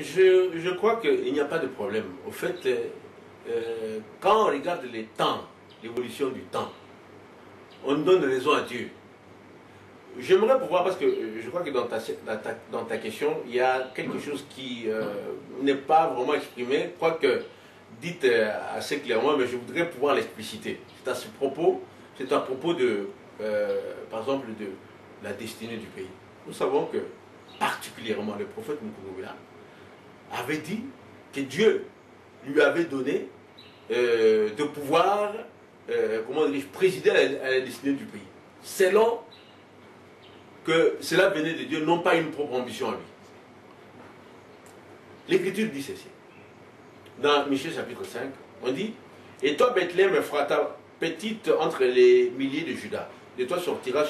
je crois qu'il n'y a pas de problème. Au fait, quand on regarde les temps, l'évolution du temps, on donne raison à Dieu. J'aimerais pouvoir, parce que je crois que dans ta question, il y a quelque chose qui n'est pas vraiment exprimé. Je crois que dites assez clairement, mais je voudrais pouvoir l'expliciter. C'est à propos de, par exemple, de la destinée du pays. Nous savons que, particulièrement, le prophète Mukungubila avait dit que Dieu lui avait donné de pouvoir, comment dire, présider à la destinée du pays. Selon que cela venait de Dieu, non pas une propre ambition à lui. L'Écriture dit ceci. Dans Michée chapitre 5, on dit « Et toi, Bethléem, Ephrata, petite entre les milliers de Juda, de toi sortira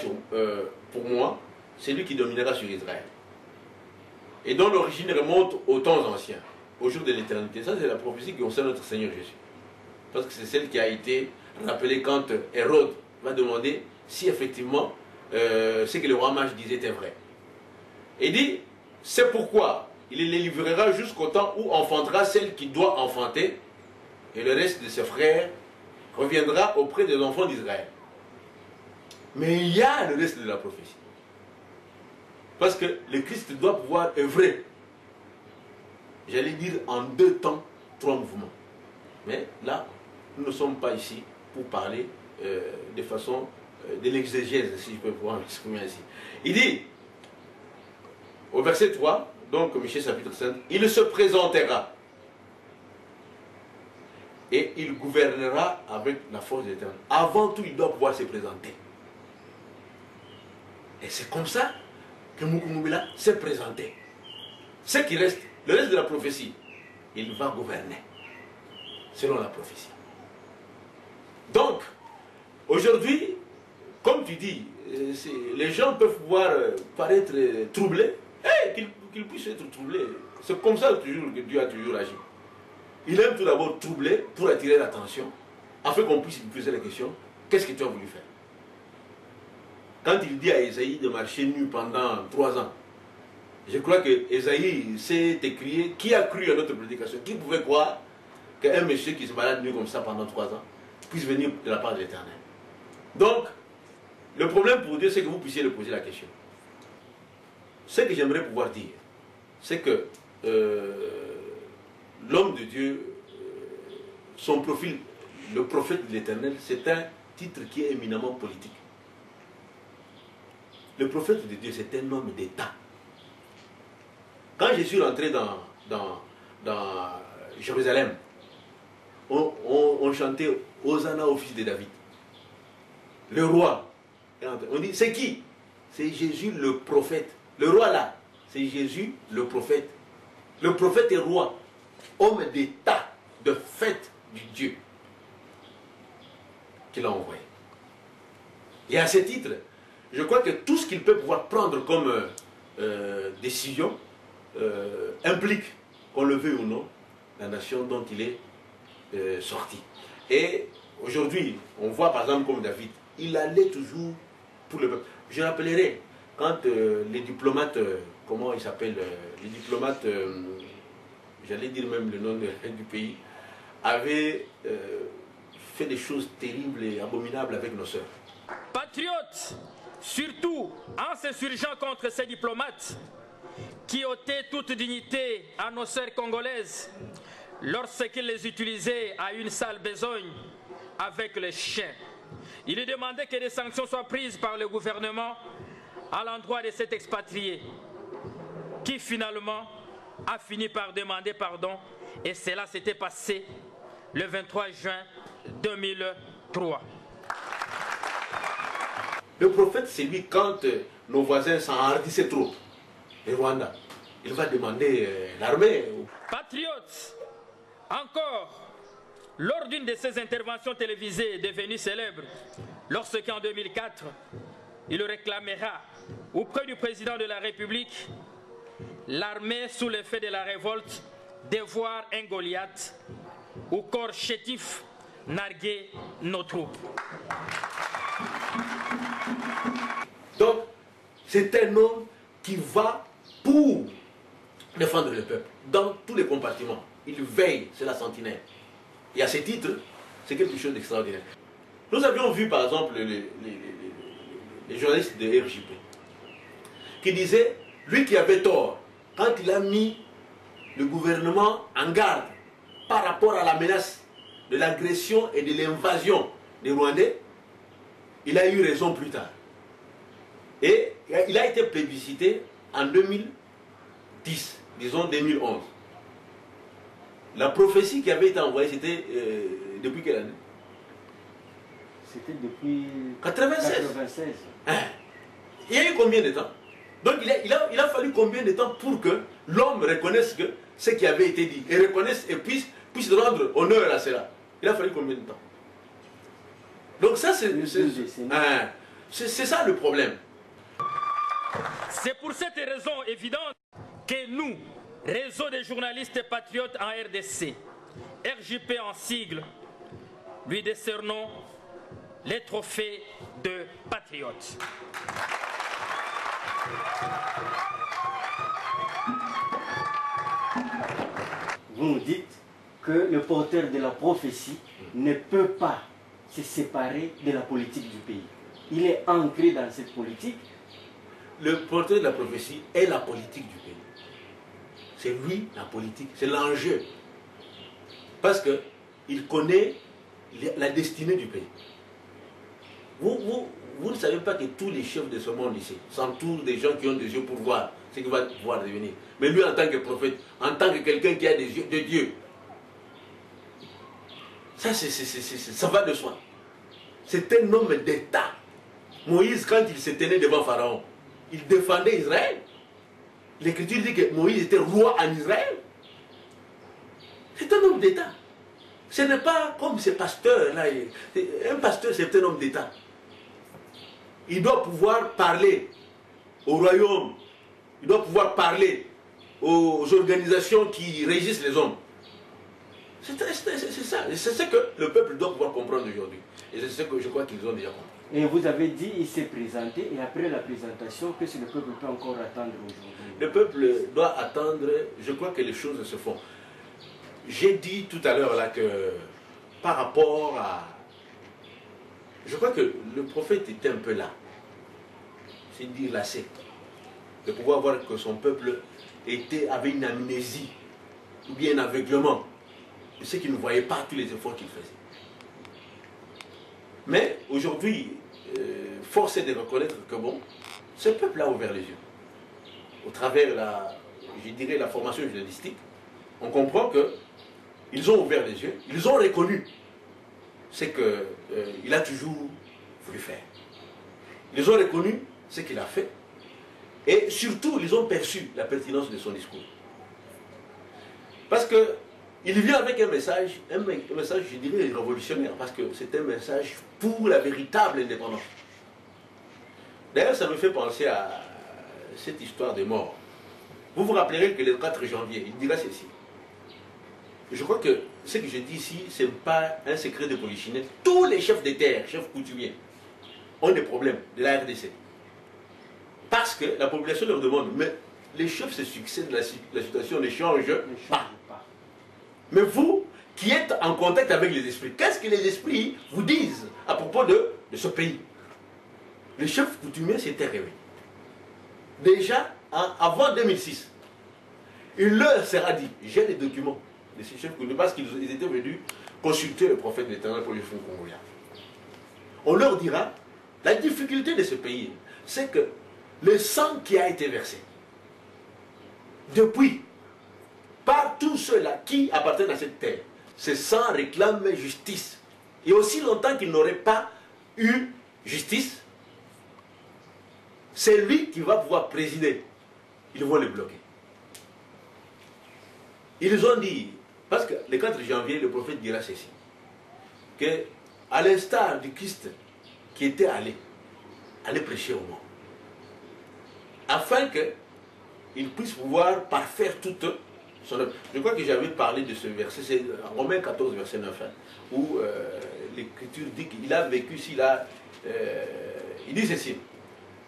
pour moi celui qui dominera sur Israël. Et dont l'origine remonte aux temps anciens, au jour de l'éternité. » Ça, c'est la prophétie qui concerne notre Seigneur Jésus. Parce que c'est celle qui a été rappelée quand Hérode va demander si effectivement ce que le roi mage disait était vrai. Il dit, c'est pourquoi il les livrera jusqu'au temps où enfantera celle qui doit enfanter, et le reste de ses frères reviendra auprès des enfants d'Israël. Mais il y a le reste de la prophétie. Parce que le Christ doit pouvoir œuvrer, j'allais dire en 2 temps, 3 mouvements. Mais là, nous ne sommes pas ici pour parler de façon de l'exégèse, si je peux pouvoir m'exprimer ainsi. Il dit, au verset 3, donc Michée chapitre 5, il se présentera et il gouvernera avec la force de l'Éternel. Avant tout, il doit pouvoir se présenter. Et c'est comme ça que Mukungubila s'est présenté. Ce qui reste, le reste de la prophétie, il va gouverner selon la prophétie. Donc, aujourd'hui, comme tu dis, les gens peuvent pouvoir paraître troublés, qu'ils puissent être troublés. C'est comme ça toujours que Dieu a toujours agi. Il aime tout d'abord troubler pour attirer l'attention, afin qu'on puisse lui poser la question, qu'est-ce que tu as voulu faire? Quand il dit à Ésaïe de marcher nu pendant 3 ans, je crois que Ésaïe s'est écrié, qui a cru à notre prédication? Qui pouvait croire qu'un monsieur qui se balade nu comme ça pendant 3 ans puisse venir de la part de l'Éternel? Donc, le problème pour Dieu, c'est que vous puissiez lui poser la question. Ce que j'aimerais pouvoir dire, c'est que l'homme de Dieu, son profil, le prophète de l'Éternel, c'est un titre qui est éminemment politique. Le prophète de Dieu, c'est un homme d'État. Quand je suis rentré dans Jérusalem, on chantait Hosanna au fils de David. Le roi, on dit, c'est qui? C'est Jésus le prophète. Le roi là, c'est Jésus le prophète. Le prophète est roi, homme d'État, de fait du Dieu qu'il a envoyé. Et à ce titre, je crois que tout ce qu'il peut pouvoir prendre comme décision implique, qu'on le veuille ou non, la nation dont il est sorti. Et aujourd'hui, on voit par exemple comme David, il allait toujours pour le peuple. Je rappellerai, quand les diplomates, comment ils s'appellent, les diplomates, j'allais dire même le nom du pays, avaient fait des choses terribles et abominables avec nos sœurs. Patriotes, surtout en s'insurgeant contre ces diplomates qui ôtaient toute dignité à nos sœurs congolaises lorsqu'ils les utilisaient à une sale besogne avec les chiens. Il est demandé que des sanctions soient prises par le gouvernement à l'endroit de cet expatrié qui finalement a fini par demander pardon, et cela s'était passé le 23 juin 2003. Le prophète, c'est lui, quand nos voisins s'enhardissaient trop, le Rwanda, il va demander l'armée. Patriotes, encore, lors d'une de ses interventions télévisées devenues célèbres, lorsqu'en 2004, il réclamera auprès du président de la République l'armée sous l'effet de la révolte devoir un Goliath au corps chétif narguer nos troupes. Donc, c'est un homme qui va pour défendre le peuple dans tous les compartiments. Il veille, c'est la sentinelle. Et à ce titre, c'est quelque chose d'extraordinaire. Nous avions vu par exemple les journalistes de RJP qui disaient, lui qui avait tort, quand il a mis le gouvernement en garde par rapport à la menace de l'agression et de l'invasion des Rwandais, il a eu raison plus tard. Et il a été plébiscité en 2010, disons 2011. La prophétie qui avait été envoyée, c'était depuis quelle année? C'était depuis 96. Il y a eu combien de temps? Donc il a fallu combien de temps pour que l'homme reconnaisse que ce qui avait été dit, et reconnaisse et puisse rendre honneur à cela. Il a fallu combien de temps? Donc ça, c'est ça le problème. C'est pour cette raison évidente que nous, Réseau des journalistes patriotes en RDC, RJP en sigle, lui décernons les trophées de patriote. Vous nous dites que le porteur de la prophétie ne peut pas se séparer de la politique du pays. Il est ancré dans cette politique. Le porteur de la prophétie est la politique du pays. C'est lui la politique, c'est l'enjeu. Parce qu'il connaît la destinée du pays. Vous ne savez pas que tous les chefs de ce monde ici s'entourent des gens qui ont des yeux pour voir ce qui va pouvoir devenir. Mais lui, en tant que prophète, en tant que quelqu'un qui a des yeux de Dieu, ça va de soi. C'est un homme d'État. Moïse, quand il se tenait devant Pharaon, il défendait Israël. L'Écriture dit que Moïse était roi en Israël. C'est un homme d'État. Ce n'est pas comme ces pasteurs-là. Un pasteur, c'est un homme d'État. Il doit pouvoir parler au royaume. Il doit pouvoir parler aux organisations qui régissent les hommes. C'est ça. C'est ce que le peuple doit pouvoir comprendre aujourd'hui. Et c'est ce que je crois qu'ils ont déjà compris. Et vous avez dit, il s'est présenté, et après la présentation, qu'est-ce que le peuple peut encore attendre aujourd'hui? Le peuple doit attendre, je crois que les choses se font. J'ai dit tout à l'heure là que par rapport à... Je crois que le prophète était un peu là. C'est dire lassé. De pouvoir voir que son peuple avait une amnésie, ou bien un aveuglement. De ce qu'il ne voyait pas tous les efforts qu'il faisait. Mais aujourd'hui, force est de reconnaître que bon, ce peuple a ouvert les yeux. Au travers la formation journalistique, on comprend qu'ils ont ouvert les yeux, ils ont reconnu ce qu'il a toujours voulu faire. Ils ont reconnu ce qu'il a fait et surtout, ils ont perçu la pertinence de son discours. Parce qu'il vient avec un message, je dirais, révolutionnaire, parce que c'est un message pour la véritable indépendance. D'ailleurs, ça me fait penser à cette histoire des morts. Vous vous rappellerez que le 4 janvier, il dira ceci. Je crois que ce que je dis ici, ce n'est pas un secret de polichinelle. Tous les chefs de terre, chefs coutumiers, ont des problèmes de la RDC. Parce que la population leur demande, mais les chefs se succèdent, la situation ne change pas. Mais vous, qui êtes en contact avec les esprits, qu'est-ce que les esprits vous disent à propos de ce pays? Les chefs coutumiers s'étaient réveillés. Déjà, avant 2006, il leur sera dit, j'ai les documents de ces chefs coutumiers, parce qu'ils étaient venus consulter le prophète de l'Éternel pour les fonds congolais. On leur dira, la difficulté de ce pays, c'est que le sang qui a été versé, depuis, par tous ceux-là qui appartiennent à cette terre, ce sang réclame justice. Et aussi longtemps qu'ils n'auraient pas eu justice, c'est lui qui va pouvoir présider. Ils vont le bloquer. Ils ont dit, parce que le 4 janvier, le prophète dira ceci, que à l'instar du Christ qui était allé prêcher au monde, afin qu'il puisse pouvoir parfaire toute son œuvre. Je crois que j'avais parlé de ce verset, c'est Romains 14, verset 9, où l'Écriture dit qu'il a vécu, il dit ceci,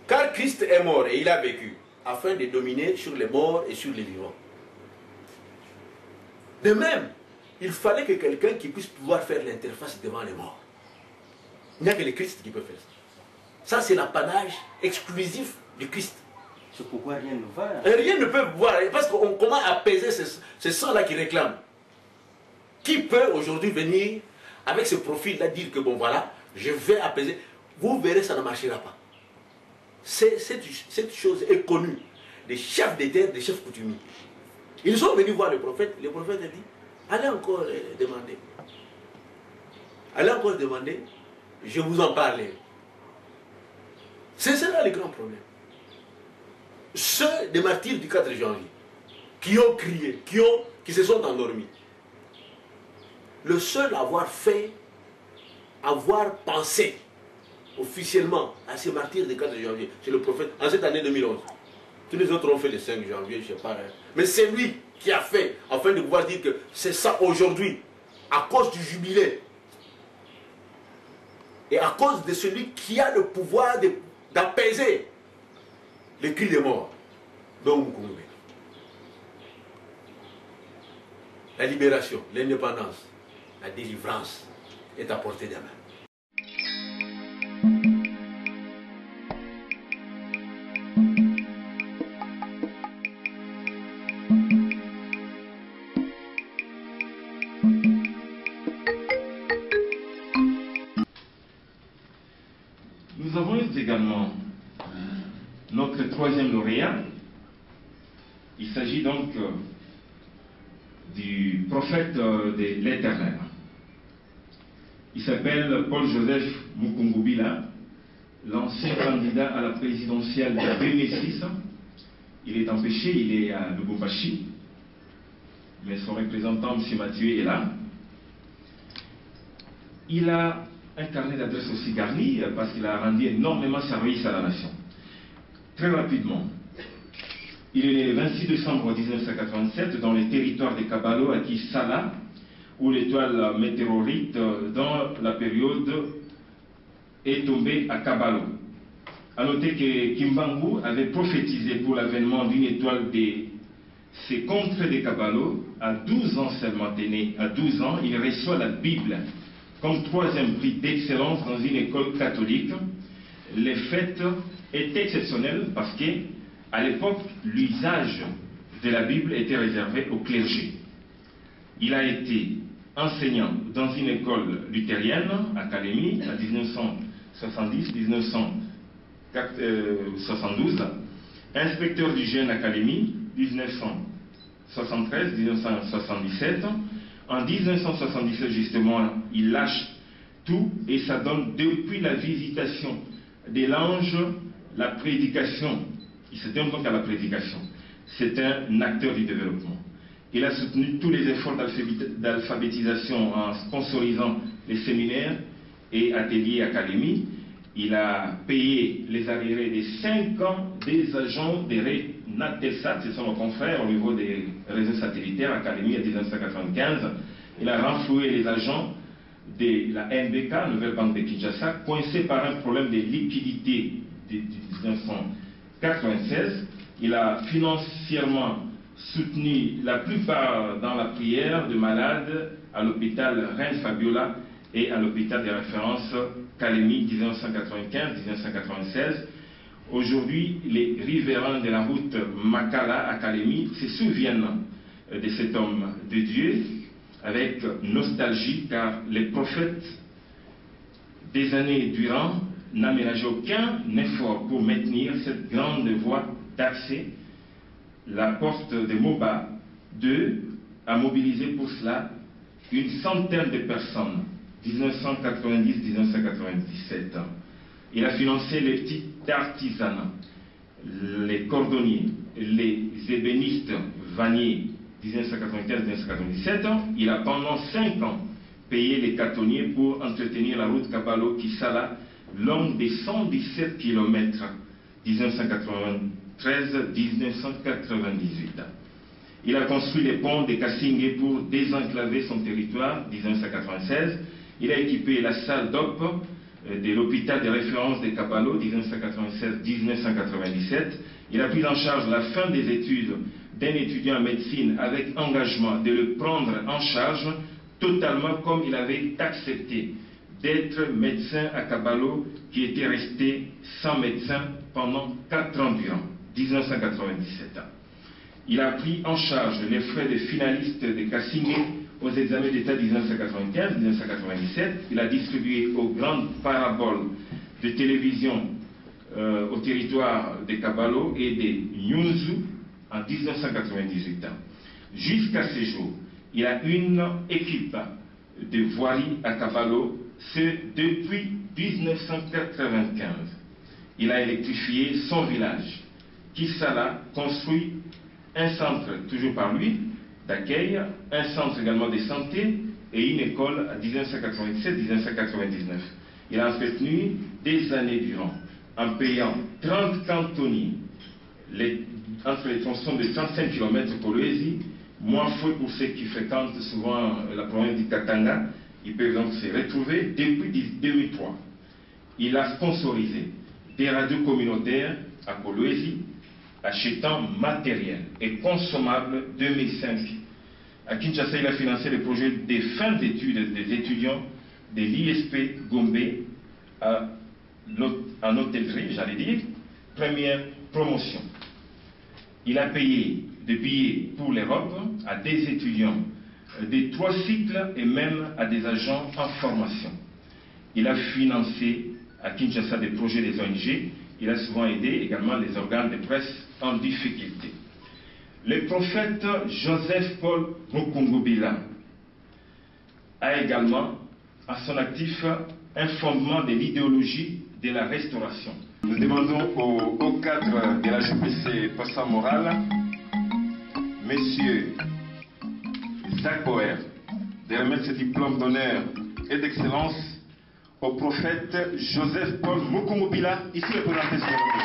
car Christ est mort et il a vécu, afin de dominer sur les morts et sur les vivants. De même, il fallait que quelqu'un qui puisse pouvoir faire l'interface devant les morts. Il n'y a que le Christ qui peut faire ça. Ça, c'est l'apanage exclusif du Christ. C'est pourquoi rien ne va. Rien ne peut voir, parce qu'on commence à apaiser ces sangs-là qui réclament. Qui peut aujourd'hui venir avec ce profil-là dire que bon voilà, je vais apaiser. Vous verrez, ça ne marchera pas. Cette chose est connue des chefs d'État, des chefs coutumiers. Ils sont venus voir le prophète a dit, allez encore demander. Allez encore demander, je vous en parle. C'est là le grand problème. Ceux des martyrs du 4 janvier, qui ont crié, qui se sont endormis, le seul à avoir fait, avoir pensé officiellement à ces martyrs du 4 janvier, c'est le prophète, en cette année 2011. Tous les autres ont fait le 5 janvier, je ne sais pas. Hein. Mais c'est lui qui a fait, afin de pouvoir dire que c'est ça aujourd'hui, à cause du jubilé. Et à cause de celui qui a le pouvoir d'apaiser les cris des morts. Donc, la libération, l'indépendance, la délivrance est à portée de main. Nous avons également notre troisième lauréat. Il s'agit donc du prophète de l'Éternel. Il s'appelle Paul-Joseph Mukungubila, l'ancien candidat à la présidentielle de 2006. Il est empêché, il est à Lubumbashi, mais son représentant, M. Mathieu, est là. Il a un carnet d'adresse aussi garni parce qu'il a rendu énormément service à la nation. Très rapidement, il est né le 26 décembre 1987 dans les territoires de Kabalo à Kisala, où l'étoile météorite dans la période est tombée à Kabalo. A noter que Kimbangu avait prophétisé pour l'avènement d'une étoile de ses contrées de Kabalo. À 12 ans seulement, né. À 12 ans, il reçoit la Bible comme troisième prix d'excellence dans une école catholique. Le fait est exceptionnel parce qu'à l'époque, l'usage de la Bible était réservé au clergé. Il a été enseignant dans une école luthérienne à Kalemi en 1970-1972, inspecteur du jeune à Kalemi 1973-1977. En 1977, justement, il lâche tout et ça donne depuis la visitation de l'ange la prédication. Il se donne donc à la prédication. C'est un acteur du développement. Il a soutenu tous les efforts d'alphabétisation en sponsorisant les séminaires et ateliers académiques. Il a payé les arriérés des 5 ans des agents des Natelsat, ce sont nos confrères au niveau des réseaux satellitaires, Académie en 1995. Il a renfloué les agents de la NBK, Nouvelle Banque de Kinshasa, coincés par un problème de liquidité de 1996. Il a financièrement soutenu la plupart dans la prière de malades à l'hôpital Reine Fabiola et à l'hôpital de référence Kalemi 1995-1996. Aujourd'hui, les riverains de la route Makala à Kalemi se souviennent de cet homme de Dieu avec nostalgie, car les prophètes des années durant n'aménageaient aucun effort pour maintenir cette grande voie d'accès. La porte de Moba 2 a mobilisé pour cela une centaine de personnes, 1990-1997. Il a financé les petits artisanats, les cordonniers, les ébénistes vanniers, 1995-1997. Il a pendant 5 ans payé les cantonniers pour entretenir la route Kabalo-Kisala, longue de 117 km, 1993-1998. Il a construit les ponts de Kasingé pour désenclaver son territoire, 1996. Il a équipé la salle d'op de l'hôpital de référence de Kabalo, 1996-1997. Il a pris en charge la fin des études d'un étudiant en médecine avec engagement de le prendre en charge totalement comme il avait accepté d'être médecin à Kabalo qui était resté sans médecin pendant 4 ans durant, 1997 ans. Il a pris en charge les frais de finaliste de Kassingé aux examens d'État 1995-1997. Il a distribué aux grandes paraboles de télévision au territoire de Kabalo et de Nyunzu en 1998 ans. Jusqu'à ce jour, il a une équipe de voirie à Kabalo, c'est depuis 1995. Il a électrifié son village. Kissala construit un centre, toujours par lui, d'accueil, un centre également de santé et une école en 1997-1999. Il a entretenu des années durant, en payant 30 cantonniers entre les tronçons de 35 km pour Kolwezi, moins fouet pour ceux qui fréquentent souvent la province du Katanga. Ils peuvent donc se retrouver depuis 2003. Il a sponsorisé des radios communautaires à Kolwezi, achetant matériel et consommable 2005. À Kinshasa, il a financé le projet des fins d'études des étudiants de l'ISP Gombe en hôtellerie, j'allais dire, première promotion. Il a payé des billets pour l'Europe à des étudiants des 3 cycles et même à des agents en formation. Il a financé à Kinshasa des projets des ONG. Il a souvent aidé également les organes de presse en difficulté. Le prophète Joseph-Paul Mukungubila a également à son actif un fondement de l'idéologie de la restauration. Nous demandons au cadre de la JPC Poisson Moral, Monsieur Jacques Boer, de remettre ce diplôme d'honneur et d'excellence au prophète Joseph-Paul Mukungubila, ici représenté sur le groupe.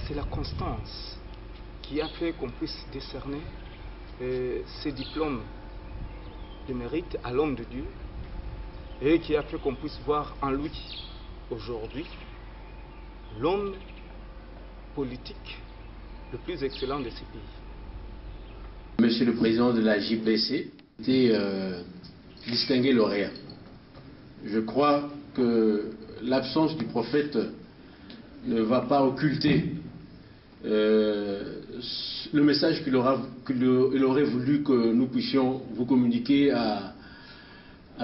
C'est la constance qui a fait qu'on puisse décerner ces diplômes de mérite à l'homme de Dieu et qui a fait qu'on puisse voir en lui aujourd'hui l'homme politique le plus excellent de ces pays. Monsieur le Président de la JPC était distingué lauréat. Je crois que l'absence du prophète ne va pas occulter le message qu'il aurait voulu que nous puissions vous communiquer à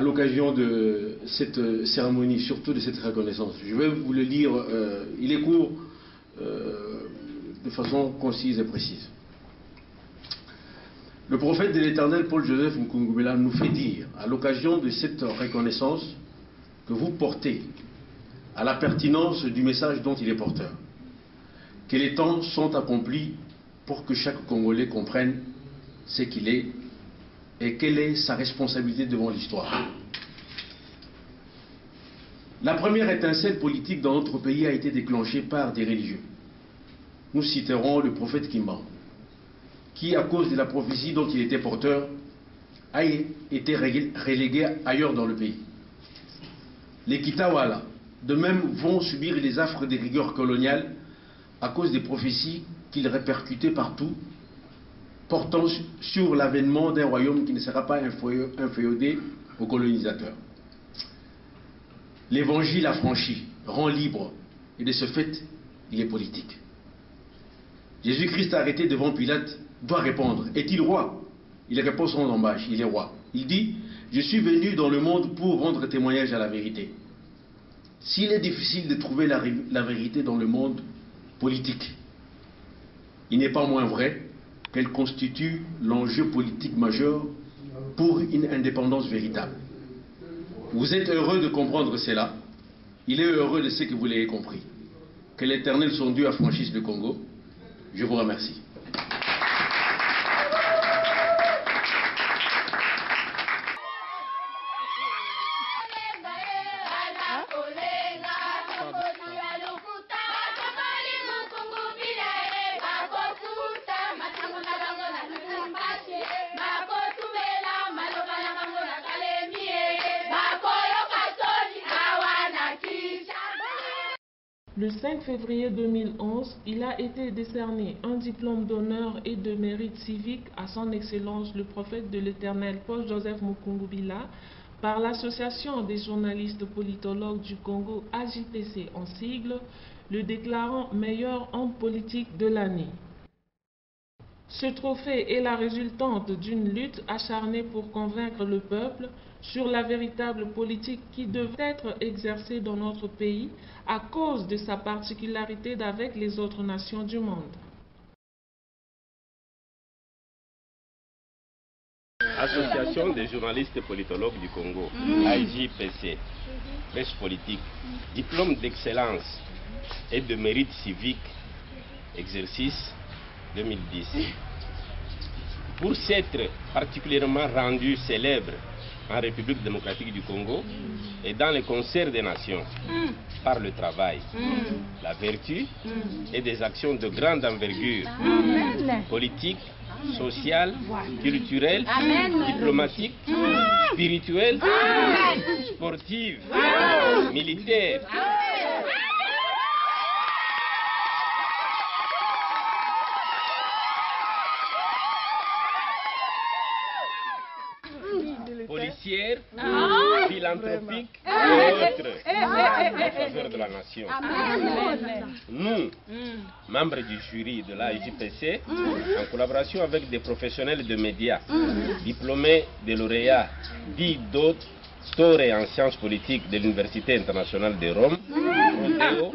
l'occasion de cette cérémonie, surtout de cette reconnaissance. Je vais vous le lire, il est court, de façon concise et précise. Le prophète de l'Éternel, Paul-Joseph Mukungubila, nous fait dire, à l'occasion de cette reconnaissance que vous portez à la pertinence du message dont il est porteur, que les temps sont accomplis pour que chaque Congolais comprenne ce qu'il est et quelle est sa responsabilité devant l'histoire. La première étincelle politique dans notre pays a été déclenchée par des religieux. Nous citerons le prophète Kimban, qui, à cause de la prophétie dont il était porteur, a été relégué ailleurs dans le pays. Les Kitawala, de même, vont subir les affres des rigueurs coloniales à cause des prophéties qu'ils répercutaient partout, portant sur l'avènement d'un royaume qui ne sera pas inféodé aux colonisateurs. L'évangile affranchi, rend libre, et de ce fait, il est politique. Jésus-Christ arrêté devant Pilate doit répondre. Est-il roi? Il répond sans embâche, il est roi. Il dit, je suis venu dans le monde pour rendre témoignage à la vérité. S'il est difficile de trouver la vérité dans le monde politique, il n'est pas moins vrai qu'elle constitue l'enjeu politique majeur pour une indépendance véritable. Vous êtes heureux de comprendre cela. Il est heureux de ce que vous l'ayez compris. Que l'Éternel son Dieu affranchisse le Congo. Je vous remercie. Le 5 février 2011, il a été décerné un diplôme d'honneur et de mérite civique à son Excellence le prophète de l'Éternel Paul-Joseph Mukungubila par l'Association des journalistes politologues du Congo, AJPC en sigle, le déclarant meilleur homme politique de l'année. Ce trophée est la résultante d'une lutte acharnée pour convaincre le peuple sur la véritable politique qui devait être exercée dans notre pays à cause de sa particularité d'avec les autres nations du monde. Association des journalistes politologues du Congo, AJPC, presse politique, diplôme d'excellence et de mérite civique, exercice 2010. Pour s'être particulièrement rendu célèbre en République démocratique du Congo et dans le concert des nations, par le travail, la vertu et des actions de grande envergure, politique, sociale, culturelle, diplomatique, spirituelle, sportive, militaire. Policière, philanthropique et autres en faveur de la nation. Nous, membres du jury de l'AJPC, en collaboration avec des professionnels de médias, diplômés de lauréats, dits docteurs en sciences politiques de l'Université internationale de Rome, Rodeo,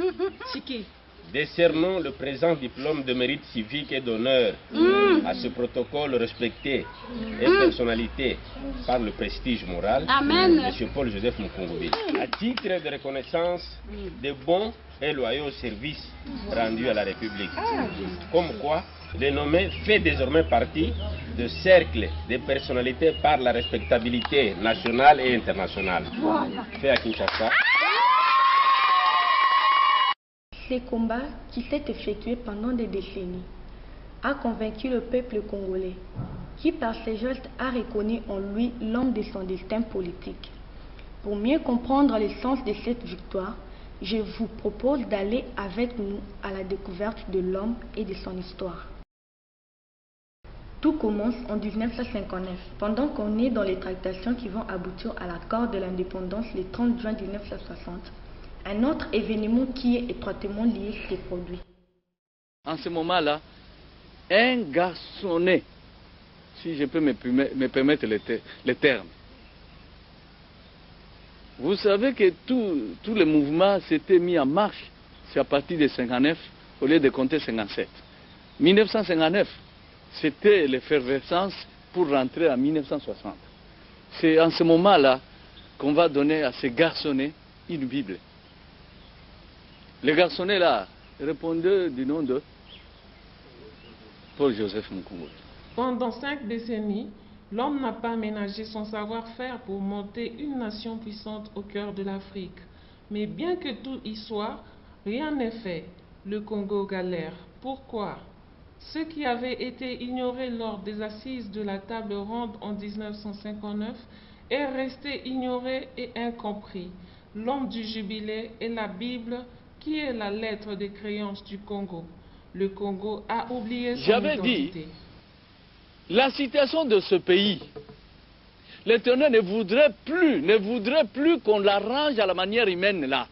décernons le présent diplôme de mérite civique et d'honneur à ce protocole respecté et personnalité par le prestige moral de M. Paul-Joseph Mukungubila, à titre de reconnaissance des bons et loyaux services rendus à la République. Comme quoi, le nommé fait désormais partie de cercles de personnalités par la respectabilité nationale et internationale. Fait à Kinshasa. Ces combats qui s'est effectué pendant des décennies a convaincu le peuple congolais qui par ses gestes a reconnu en lui l'homme de son destin politique. Pour mieux comprendre le sens de cette victoire, je vous propose d'aller avec nous à la découverte de l'homme et de son histoire. Tout commence en 1959, pendant qu'on est dans les tractations qui vont aboutir à l'accord de l'indépendance le 30 juin 1960. Un autre événement qui est étroitement lié s'est produit. En ce moment-là, un garçonnet, si je peux me permettre le terme. Vous savez que tout le mouvement s'était mis en marche, c'est à partir de 59 au lieu de compter 57. 1959, c'était l'effervescence pour rentrer en 1960. C'est en ce moment-là qu'on va donner à ces garçonnets une Bible. Le garçonnet là répondait du nom de Paul-Joseph Mukungubila. Pendant 5 décennies, l'homme n'a pas ménagé son savoir-faire pour monter une nation puissante au cœur de l'Afrique. Mais bien que tout y soit, rien n'est fait. Le Congo galère. Pourquoi? Ce qui avait été ignoré lors des assises de la table ronde en 1959 est resté ignoré et incompris. L'homme du jubilé est la Bible, qui est la lettre des créances du Congo. Le Congo a oublié son identité. J'avais dit, la situation de ce pays, l'Éternel ne voudrait plus qu'on l'arrange à la manière humaine là.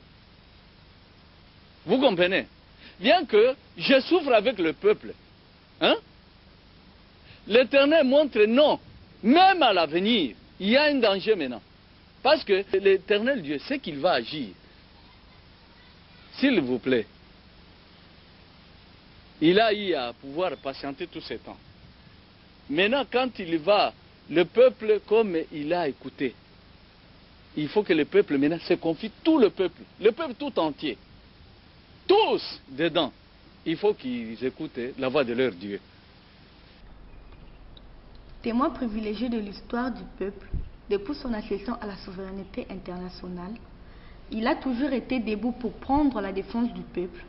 Vous comprenez? Bien que je souffre avec le peuple, hein? L'Éternel montre non, même à l'avenir, il y a un danger maintenant. Parce que l'Éternel Dieu sait qu'il va agir. S'il vous plaît, il a eu à pouvoir patienter tout ce temps. Maintenant, quand il va, le peuple, comme il a écouté, il faut que le peuple maintenant se confie, tout le peuple tout entier, tous dedans, il faut qu'ils écoutent la voix de leur Dieu. Témoin privilégié de l'histoire du peuple, depuis son accession à la souveraineté internationale, il a toujours été debout pour prendre la défense du peuple,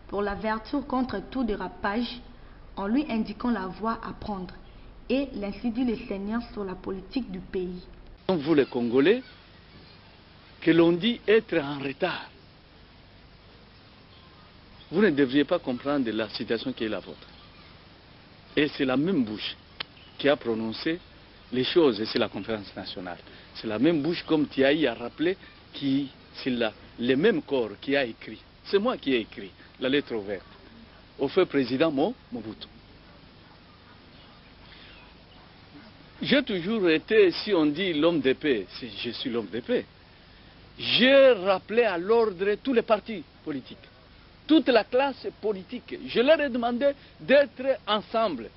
pour l'avertir contre tout dérapage, en lui indiquant la voie à prendre, et l'ainsi dit le Seigneur sur la politique du pays. Vous les Congolais, que l'on dit être en retard. vous ne devriez pas comprendre la situation qui est la vôtre. Et c'est la même bouche qui a prononcé les choses, et c'est la conférence nationale. C'est la même bouche, comme Thiaï a rappelé, c'est le même corps qui a écrit. C'est moi qui ai écrit la lettre ouverte au feu président Mobutu. J'ai toujours été, si on dit l'homme de paix, je suis l'homme de paix. J'ai rappelé à l'ordre tous les partis politiques, toute la classe politique. Je leur ai demandé d'être ensemble,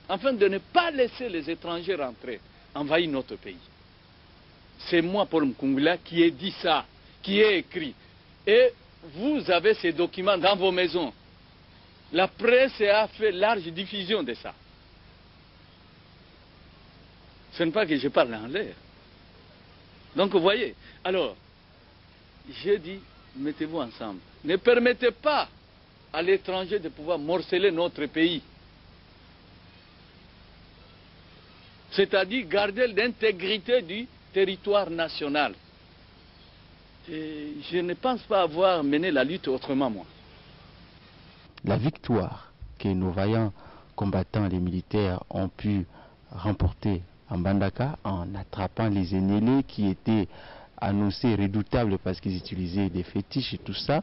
afin de ne pas laisser les étrangers rentrer, envahir notre pays. C'est moi, Paul Mukungubila, qui ai dit ça, qui ai écrit. Et vous avez ces documents dans vos maisons. La presse a fait large diffusion de ça. Ce n'est pas que je parle en l'air. Donc vous voyez, alors, j'ai dit, mettez-vous ensemble. Ne permettez pas à l'étranger de pouvoir morceler notre pays. C'est-à-dire garder l'intégrité du territoire national. Et je ne pense pas avoir mené la lutte autrement, moi. La victoire que nos vaillants combattants, les militaires, ont pu remporter en Mbandaka en attrapant les Enyélés qui étaient annoncés redoutables parce qu'ils utilisaient des fétiches et tout ça,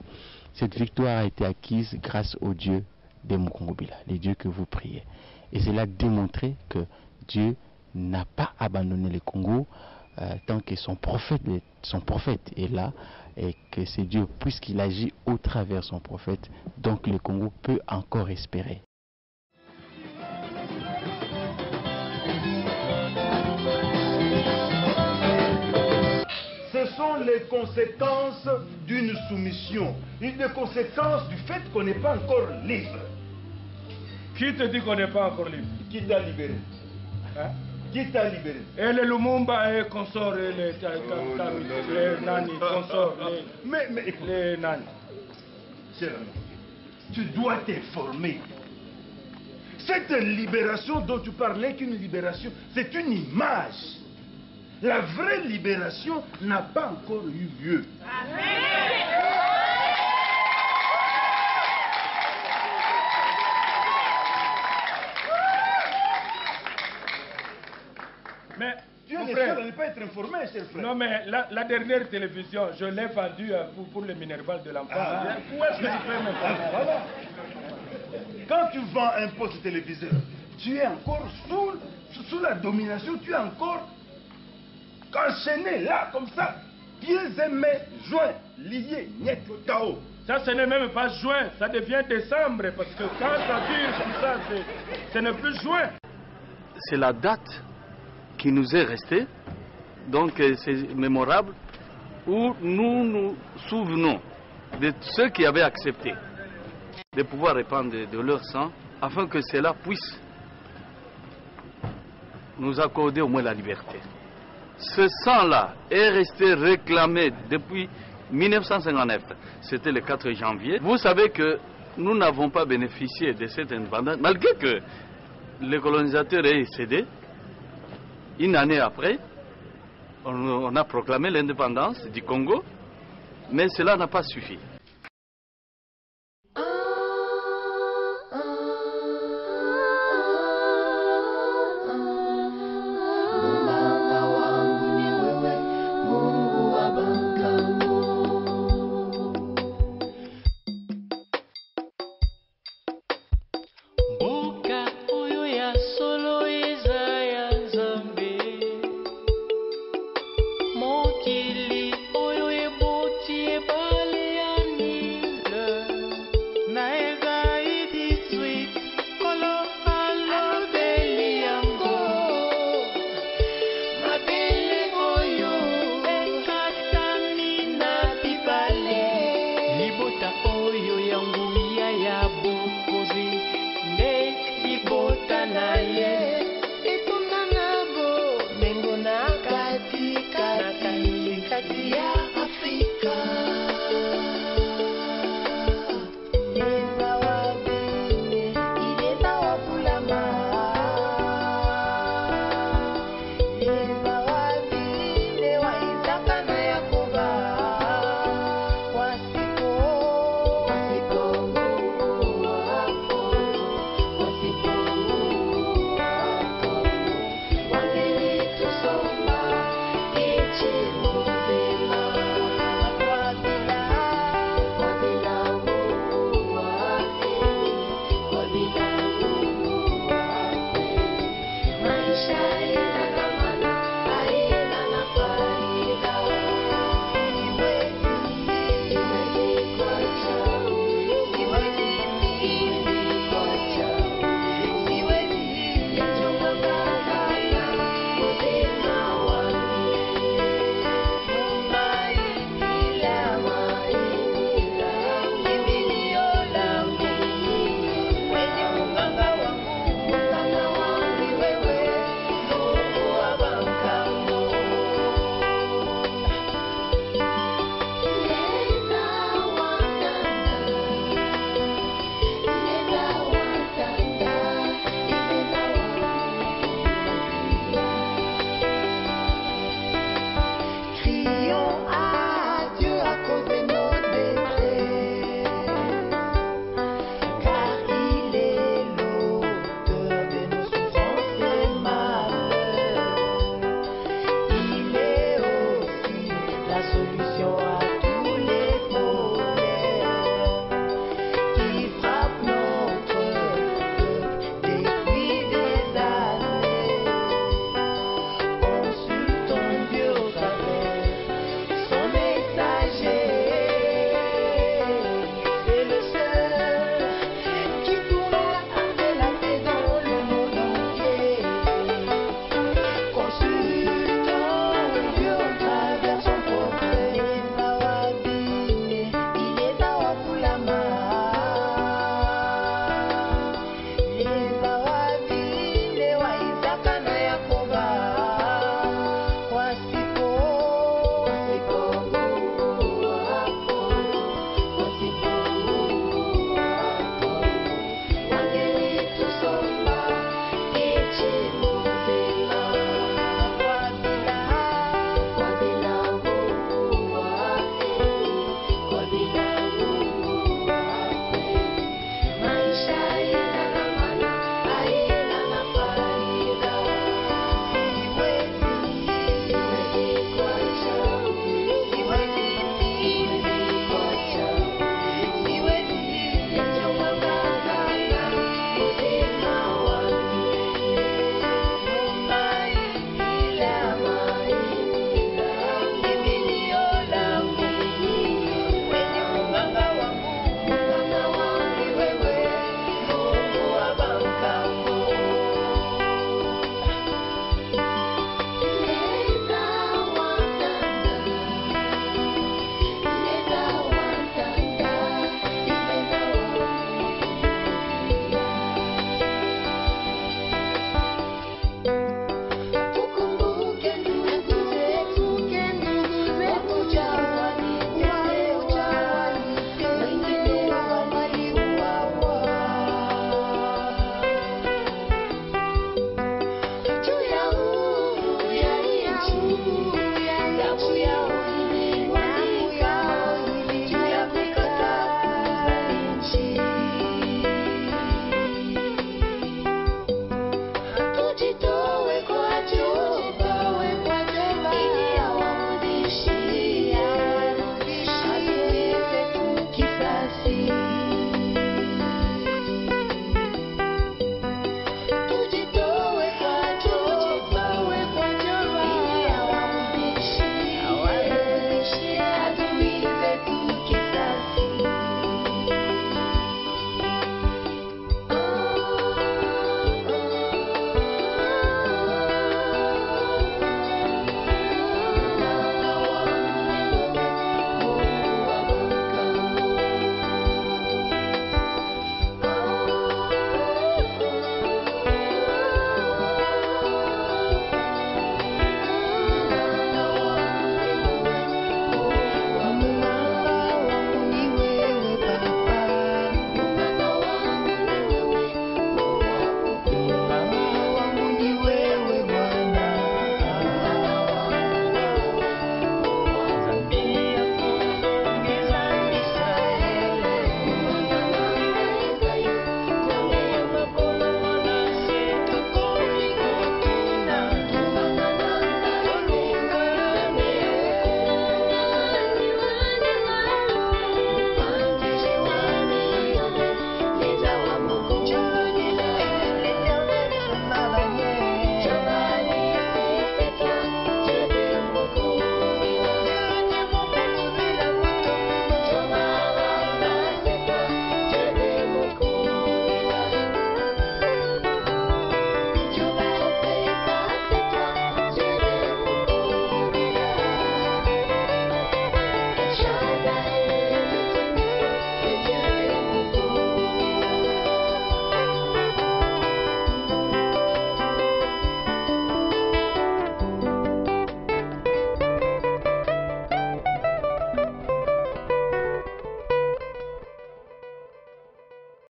cette victoire a été acquise grâce au Dieu de Mukungubila, les dieux que vous priez. Et cela a démontré que Dieu n'a pas abandonné le Congo tant que son prophète est là, et que c'est Dieu, puisqu'il agit au travers son prophète, donc le Congo peut encore espérer. Ce sont les conséquences d'une soumission, des conséquences du fait qu'on n'est pas encore libre. Qui te dit qu'on n'est pas encore libre? Qui t'a libéré? Hein? Qui t'a libéré? Et les Lumumba et consorts, et les Nani, consorts, les Nani. Cher ami, tu dois t'informer. Cette libération dont tu parlais qu'une libération, c'est une image. La vraie libération n'a pas encore eu lieu. Mais tu es le seul à ne pas être informé, cher frère. Non, mais la dernière télévision, je l'ai vendue pour le Minerval de l'enfant. Où est-ce que tu peux me voilà. Quand tu vends un poste téléviseur, tu es encore sous la domination, tu es encore enchaîné là, comme ça, pieds et mains joints, liés, niet, KO. Ça, ce n'est même pas juin, ça devient décembre, parce que quand ça dure comme ça, ce n'est plus juin. C'est la date qui nous est restée, donc c'est mémorable, où nous nous souvenons de ceux qui avaient accepté de pouvoir répandre de leur sang, afin que cela puisse nous accorder au moins la liberté. Ce sang-là est resté réclamé depuis 1959, c'était le 4 janvier. Vous savez que nous n'avons pas bénéficié de cette indépendance, malgré que le colonisateur est cédé. Une année après, on a proclamé l'indépendance du Congo, mais cela n'a pas suffi. Mokili oyo eboti ebale ya solution